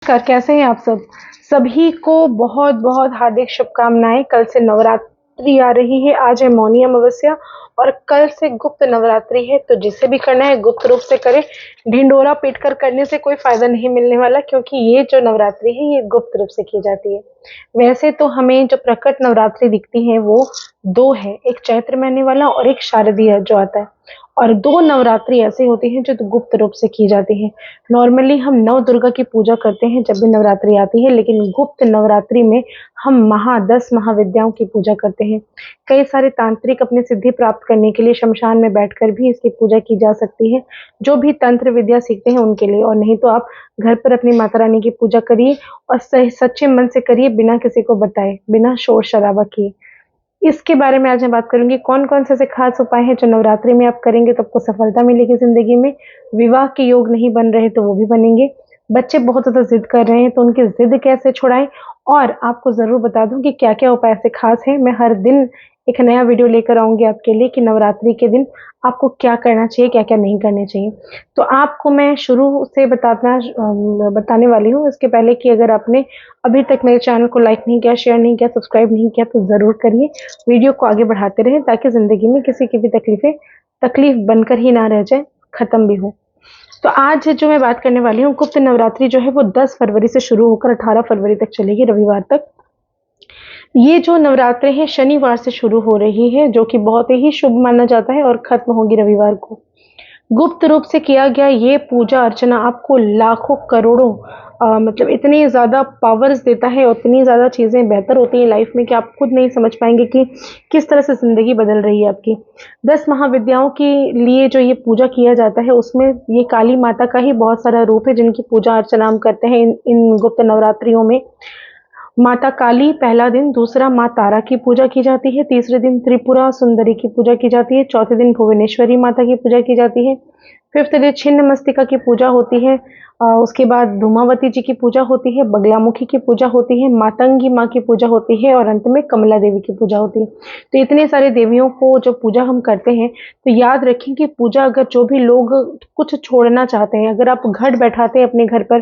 नमस्कार, कैसे हैं आप सब? सभी को बहुत-बहुत हार्दिक शुभकामनाएँ। कल से नवरात्रि आ रही है, आज है मौनी अमावस्या और कल से गुप्त नवरात्रि है, तो जिसे भी करना है गुप्त रूप से करें। ढिंढोरा पीट कर करने से कोई फ़ायदा नहीं मिलने वाला क्योंकि ये जो नवरात्रि है, ये गुप्त रूप से की जाती है। वैसे तो हमें जो प्रकट नवरात्रि दिखती हैं, वो 2 है, एक चैत्र महीने वाला और एक शारदीय जो आता है। और 2 नवरात्रि ऐसी होती हैं जो गुप्त रूप से की जाती हैं। नॉर्मली हम नवदुर्गा की पूजा करते हैं जब भी नवरात्रि आती है, लेकिन गुप्त नवरात्रि में हम 10 महाविद्याओं की पूजा करते हैं। कई सारे तांत्रिक अपनी सिद्धि प्राप्त करने के लिए शमशान में बैठकर भी इसकी पूजा की जा सकती है, जो भी तंत्र विद्या सीखते हैं उनके लिए। और नहीं तो आप घर पर अपनी माता रानी की पूजा करिए और सही सच्चे मन से करिए, बिना किसी को बताए, बिना शोर-शराबा किए। इसके बारे में आज मैं बात करूँगी, कौन-कौन से ऐसे खास उपाय हैं जो नवरात्रि में आप करेंगे तो आपको सफलता मिलेगी ज़िंदगी में। विवाह के योग नहीं बन रहे तो वो भी बनेंगे। बच्चे बहुत ज़्यादा ज़िद कर रहे हैं तो उनकी ज़िद कैसे छुड़ाएँ, और आपको ज़रूर बता दूँ कि क्या-क्या उपाय ऐसे खास हैं। मैं हर दिन एक नया वीडियो लेकर आऊँगी आपके लिए कि नवरात्रि के दिन आपको क्या करना चाहिए, क्या-क्या नहीं करना चाहिए। तो आपको मैं शुरू से बताने वाली हूँ, इसके पहले कि अगर आपने अभी तक मेरे चैनल को लाइक नहीं किया, शेयर नहीं किया, सब्सक्राइब नहीं किया तो ज़रूर करिए। वीडियो को आगे बढ़ाते रहें ताकि ज़िंदगी में किसी की भी तकलीफ़ बनकर ही ना रह जाए, ख़त्म भी हो। तो आज जो मैं बात करने वाली हूँ, गुप्त नवरात्रि जो है वो 10 फरवरी से शुरू होकर 18 फरवरी तक चलेगी, रविवार तक। ये जो नवरात्रे हैं शनिवार से शुरू हो रही है, जो कि बहुत ही शुभ माना जाता है और ख़त्म होगी रविवार को। गुप्त रूप से किया गया ये पूजा अर्चना आपको लाखों करोड़ों मतलब इतनी ज़्यादा पावर्स देता है और इतनी ज़्यादा चीज़ें बेहतर होती हैं लाइफ में कि आप खुद नहीं समझ पाएंगे कि किस तरह से ज़िंदगी बदल रही है आपकी। 10 महाविद्याओं के लिए जो ये पूजा किया जाता है उसमें ये काली माता का ही बहुत सारा रूप है जिनकी पूजा अर्चना हम करते हैं इन गुप्त नवरात्रियों में। माता काली पहला दिन, दूसरा माँ तारा की पूजा की जाती है, तीसरे दिन त्रिपुरा सुंदरी की पूजा की जाती है, चौथे दिन भुवनेश्वरी माता की पूजा की जाती है, फिफ्थ डे छिन्नमस्तिका की पूजा होती है। उसके बाद धूमावती जी की पूजा होती है, बगलामुखी की पूजा होती है, मातंगी माँ की पूजा होती है और अंत में कमला देवी की पूजा होती है। तो इतने सारे देवियों को जब पूजा हम करते हैं तो याद रखें कि पूजा अगर जो भी लोग कुछ छोड़ना चाहते हैं, अगर आप घट बैठाते हैं अपने घर पर,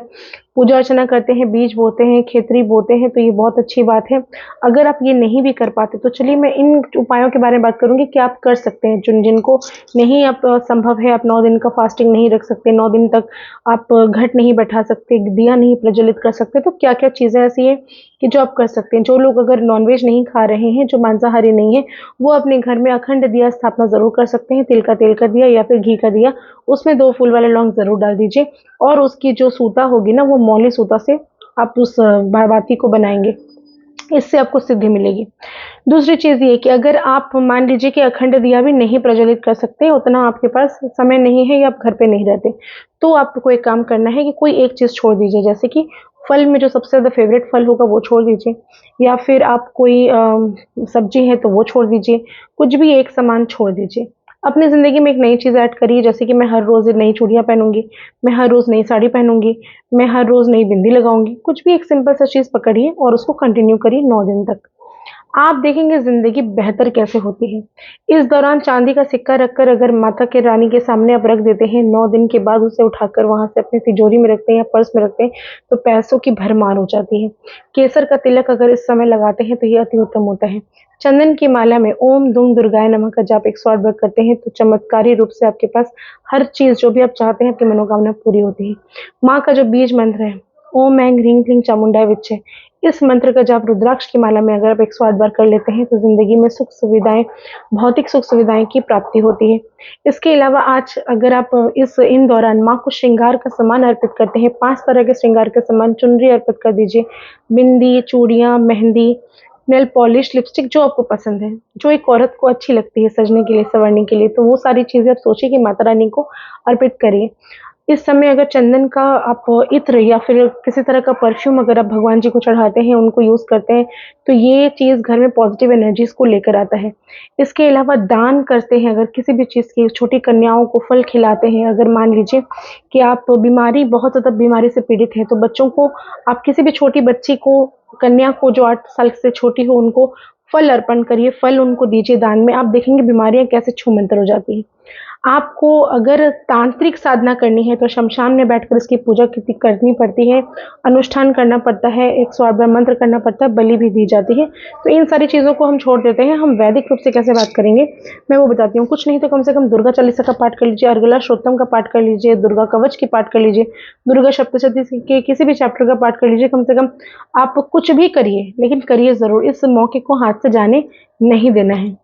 पूजा अर्चना करते हैं, बीज बोते हैं, खेतरी बोते हैं, तो ये बहुत अच्छी बात है। अगर आप ये नहीं भी कर पाते तो चलिए मैं इन उपायों के बारे में बात करूँगी कि आप कर सकते हैं। जिनको नहीं आप संभव है, आप 9 दिन का फास्टिंग नहीं रख सकते, 9 दिन तक आप घट नहीं बैठा सकते, दिया नहीं प्रज्वलित कर सकते, तो क्या-क्या चीज़ें ऐसी हैं कि जो आप कर सकते हैं। जो लोग अगर नॉनवेज नहीं खा रहे हैं, जो मांसाहारी नहीं हैं, वो अपने घर में अखंड दिया स्थापना ज़रूर कर सकते हैं। तिल का तेल का दिया या फिर घी का दिया, उसमें 2 फूल वाले लौंग ज़रूर डाल दीजिए और उसकी जो सूता होगी ना, वो मौली सूता से आप उस बाती को बनाएँगे। इससे आपको सिद्धि मिलेगी। दूसरी चीज़ ये कि अगर आप मान लीजिए कि अखंड दिया भी नहीं प्रज्वलित कर सकते, उतना आपके पास समय नहीं है या आप घर पे नहीं रहते, तो आपको एक काम करना है कि कोई एक चीज़ छोड़ दीजिए, जैसे कि फल में जो सबसे ज़्यादा फ़ेवरेट फल होगा वो छोड़ दीजिए, या फिर आप कोई सब्ज़ी है तो वो छोड़ दीजिए, कुछ भी एक सामान छोड़ दीजिए। अपनी ज़िंदगी में एक नई चीज़ ऐड करिए, जैसे कि मैं हर रोज़ नई चूड़ियाँ पहनूँगी, मैं हर रोज़ नई साड़ी पहनूँगी, मैं हर रोज़ नई बिंदी लगाऊँगी। कुछ भी एक सिंपल सा चीज़ पकड़िए और उसको कंटिन्यू करिए 9 दिन तक। आप देखेंगे ज़िंदगी बेहतर कैसे होती है। इस दौरान चांदी का सिक्का रखकर अगर माता के रानी के सामने आप रख देते हैं, 9 दिन के बाद उसे उठाकर वहाँ से अपनी तिजोरी में रखते हैं या पर्स में रखते हैं, तो पैसों की भरमार हो जाती है। केसर का तिलक अगर इस समय लगाते हैं तो ये अति उत्तम होता है। चंदन की माला में ओम दुम दुर्गाय नमः का जाप 108 बार करते हैं तो चमत्कारी रूप से आपके पास हर चीज़ जो भी आप चाहते हैं, आपकी मनोकामना पूरी होती है। माँ का जो बीज मंत्र है, ओम ऐं ह्रीं क्लीं चामुंडाय विच्चे, इस मंत्र का जाप रुद्राक्ष की माला में अगर आप 108 बार कर लेते हैं तो ज़िंदगी में सुख सुविधाएँ, भौतिक सुख सुविधाएँ की प्राप्ति होती है। इसके अलावा आज अगर आप इन दौरान माँ को श्रृंगार का सामान अर्पित करते हैं, 5 तरह के श्रृंगार के सामान, चुनरी अर्पित कर दीजिए, बिंदी, चूड़ियाँ, मेहंदी, नेल पॉलिश, लिपस्टिक जो आपको पसंद है, जो एक औरत को अच्छी लगती है सजने के लिए, संवरने के लिए, तो वो सारी चीज़ें आप सोचिए कि माता रानी को अर्पित करिए। इस समय अगर चंदन का आप इत्र या फिर किसी तरह का परफ्यूम अगर आप भगवान जी को चढ़ाते हैं, उनको यूज़ करते हैं, तो ये चीज़ घर में पॉज़िटिव एनर्जीज़ को लेकर आता है। इसके अलावा दान करते हैं, अगर किसी भी चीज़ की, छोटी कन्याओं को फल खिलाते हैं, अगर मान लीजिए कि आप बहुत ज़्यादा बीमारी से पीड़ित हैं, तो बच्चों को आप किसी भी छोटी बच्ची को, कन्या को जो 8 साल से छोटी हो, उनको फल अर्पण करिए, फल उनको दीजिए दान में, आप देखेंगे बीमारियाँ कैसे छूमंतर हो जाती हैं। आपको अगर तांत्रिक साधना करनी है तो शमशान में बैठकर इसकी पूजा करनी पड़ती है, अनुष्ठान करना पड़ता है, 108 बार मंत्र करना पड़ता है, बलि भी दी जाती है। तो इन सारी चीज़ों को हम छोड़ देते हैं, हम वैदिक रूप से कैसे बात करेंगे मैं वो बताती हूँ। कुछ नहीं तो कम से कम दुर्गा चालीसा का पाठ कर लीजिए, अर्गला श्रोतम का पाठ कर लीजिए, दुर्गा कवच की पाठ कर लीजिए, दुर्गा सप्तशती के किसी भी चैप्टर का पाठ कर लीजिए। कम से कम आप कुछ भी करिए, लेकिन करिए ज़रूर, इस मौके को हाथ से जाने नहीं देना है।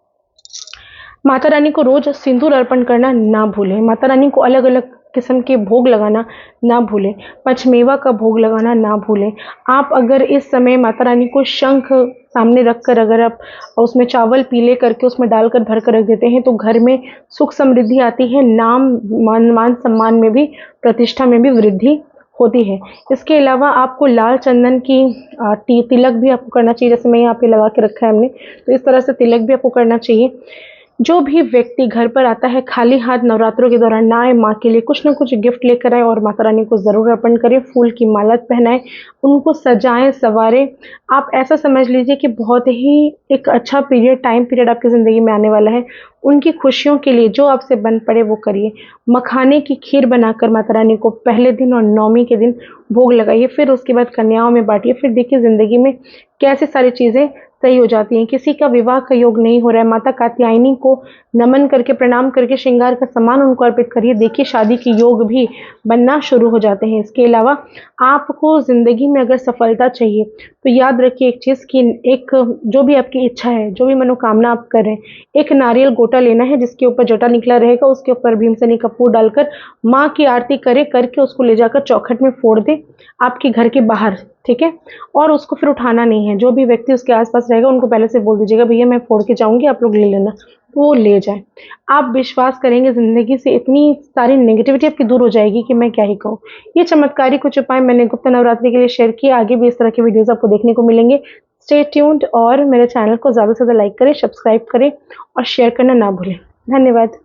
माता रानी को रोज सिंदूर अर्पण करना ना भूलें। माता रानी को अलग अलग किस्म के भोग लगाना ना भूलें। पंचमेवा का भोग लगाना ना भूलें। आप अगर इस समय माता रानी को शंख सामने रखकर अगर आप उसमें चावल पीले करके उसमें डालकर भर कर रख देते हैं तो घर में सुख समृद्धि आती है, नाम मान सम्मान में भी, प्रतिष्ठा में भी वृद्धि होती है। इसके अलावा आपको लाल चंदन की तिलक भी आपको करना चाहिए। जैसे मैं यहाँ पे लगा के रखा है हमने, तो इस तरह से तिलक भी आपको करना चाहिए। जो भी व्यक्ति घर पर आता है खाली हाथ नवरात्रों के दौरान ना आए, माँ के लिए कुछ ना कुछ गिफ्ट लेकर आए और माता रानी को ज़रूर अर्पण करें। फूल की माला पहनाएं, उनको सजाएं संवारें। आप ऐसा समझ लीजिए कि बहुत ही एक अच्छा टाइम पीरियड आपकी ज़िंदगी में आने वाला है। उनकी खुशियों के लिए जो आपसे बन पड़े वो करिए। मखाने की खीर बनाकर माता रानी को पहले दिन और नौमी के दिन भोग लगाइए, फिर उसके बाद कन्याओं में बांटिए। फिर देखिए ज़िंदगी में कैसे सारी चीज़ें सही हो जाती हैं। किसी का विवाह का योग नहीं हो रहा है, माता कात्यायनी को नमन करके, प्रणाम करके, श्रृंगार का सामान उनको अर्पित करिए। देखिए शादी के योग भी बनना शुरू हो जाते हैं। इसके अलावा आपको ज़िंदगी में अगर सफलता चाहिए तो याद रखिए एक चीज़ कि एक जो भी आपकी इच्छा है, जो भी मनोकामना आप कर रहे हैं, एक नारियल गोटा लेना है जिसके ऊपर जटा निकला रहेगा, उसके ऊपर भीमसेनी कपूर डालकर माँ की आरती करके उसको ले जाकर चौखट में फोड़ दे आपके घर के बाहर, ठीक है। और उसको फिर उठाना नहीं है। जो भी व्यक्ति उसके आसपास रहेगा उनको पहले से बोल दीजिएगा भैया मैं फोड़ के जाऊंगी, आप लोग ले लेना, तो वो ले जाए। आप विश्वास करेंगे ज़िंदगी से इतनी सारी नेगेटिविटी आपकी दूर हो जाएगी कि मैं क्या ही कहूँ। ये चमत्कारी कुछ उपाय मैंने गुप्त नवरात्रि के लिए शेयर किए। आगे भी इस तरह के वीडियोस आपको देखने को मिलेंगे। स्टे ट्यून्ड और मेरे चैनल को ज़्यादा से ज़्यादा लाइक करें, सब्सक्राइब करें और शेयर करना ना भूलें। धन्यवाद।